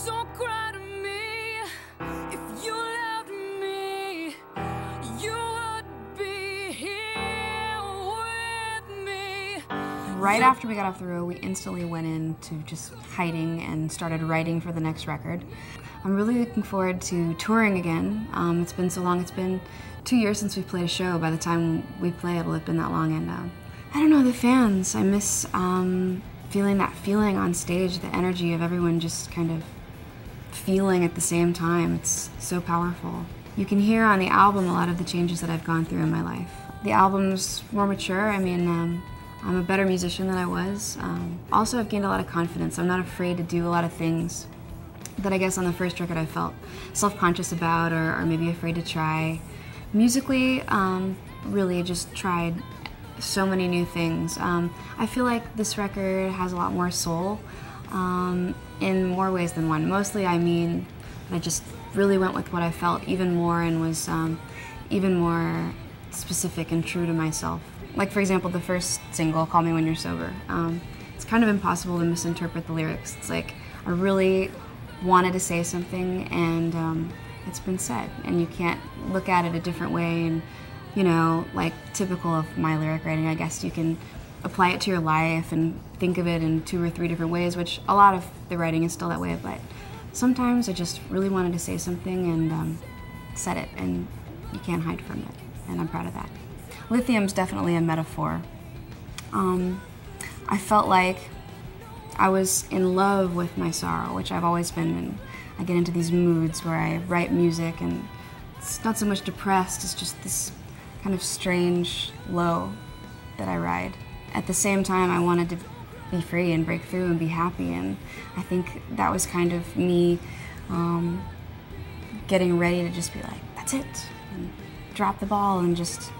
Don't cry to me. If you loved me, you would be here with me. Right after we got off the road, we instantly went into just hiding and started writing for the next record. I'm really looking forward to touring again. It's been so long. It's been 2 years since we played a show. By the time we play, it'll have been that long. And I don't know, the fans. I miss feeling that feeling on stage, the energy of everyone just kind of feeling at the same time. It's so powerful. You can hear on the album a lot of the changes that I've gone through in my life. The album's more mature. I mean, I'm a better musician than I was. Also, I've gained a lot of confidence. I'm not afraid to do a lot of things that I guess on the first record I felt self-conscious about or maybe afraid to try. Musically, really just tried so many new things. I feel like this record has a lot more soul in more ways than one. Mostly I mean, I just really went with what I felt even more and was even more specific and true to myself. Like for example, the first single, Call Me When You're Sober. It's kind of impossible to misinterpret the lyrics. It's like I really wanted to say something and it's been said, and you can't look at it a different way. And you know, like typical of my lyric writing, I guess you can apply it to your life and think of it in 2 or 3 different ways, which a lot of the writing is still that way, but sometimes I just really wanted to say something and said it, and you can't hide from it, and I'm proud of that. Lithium's definitely a metaphor. I felt like I was in love with my sorrow, which I've always been, and I get into these moods where I write music and it's not so much depressed, it's just this kind of strange low that I ride. At the same time, I wanted to be free and break through and be happy, and I think that was kind of me getting ready to just be like, that's it, and drop the ball and just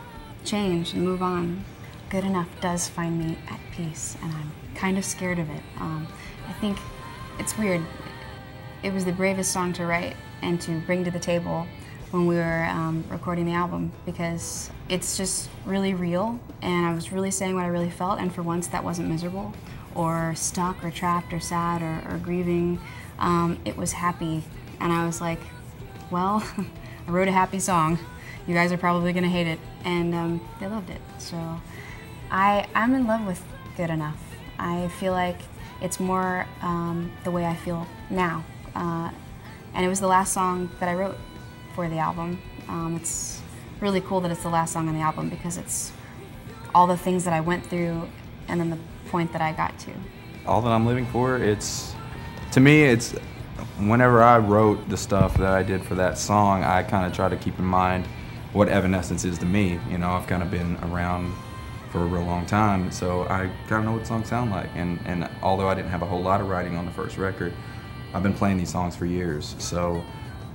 change and move on. Good Enough does find me at peace, and I'm kind of scared of it. I think it's weird. It was the bravest song to write and to bring to the table when we were recording the album, because it's just really real, and I was really saying what I really felt, and for once that wasn't miserable or stuck or trapped or sad or grieving. It was happy, and I was like, well, I wrote a happy song. You guys are probably gonna hate it, and they loved it. So I'm in love with Good Enough. I feel like it's more the way I feel now. And it was the last song that I wrote for the album. It's really cool that it's the last song on the album because it's all the things that I went through and then the point that I got to. All that I'm living for, to me, it's whenever I wrote the stuff that I did for that song, I kind of try to keep in mind what Evanescence is to me. You know, I've kind of been around for a real long time, so I kind of know what songs sound like. And although I didn't have a whole lot of writing on the first record, I've been playing these songs for years, so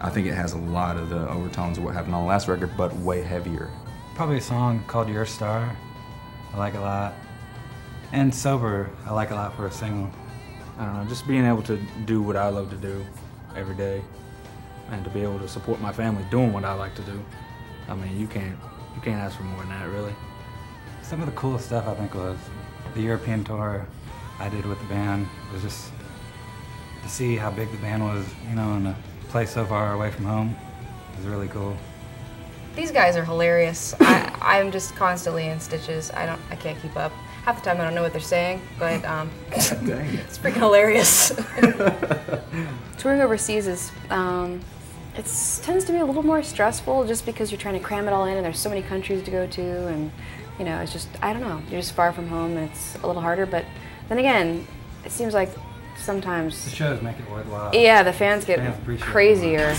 I think it has a lot of the overtones of what happened on the last record, but way heavier. Probably a song called Your Star. I like a lot. And Sober, I like a lot for a single. I don't know, just being able to do what I love to do every day and to be able to support my family doing what I like to do. I mean, you can't ask for more than that, really. Some of the coolest stuff, I think, was the European tour I did with the band. It was just to see how big the band was, you know, and to play so far away from home. It was really cool. These guys are hilarious. I'm just constantly in stitches. I can't keep up. Half the time I don't know what they're saying, but it's freaking hilarious. Touring overseas is, it tends to be a little more stressful just because you're trying to cram it all in and there's so many countries to go to, and you know, it's just, I don't know, you're just far from home and it's a little harder, but then again, it seems like sometimes the shows make it worthwhile. Yeah, the fans get crazier.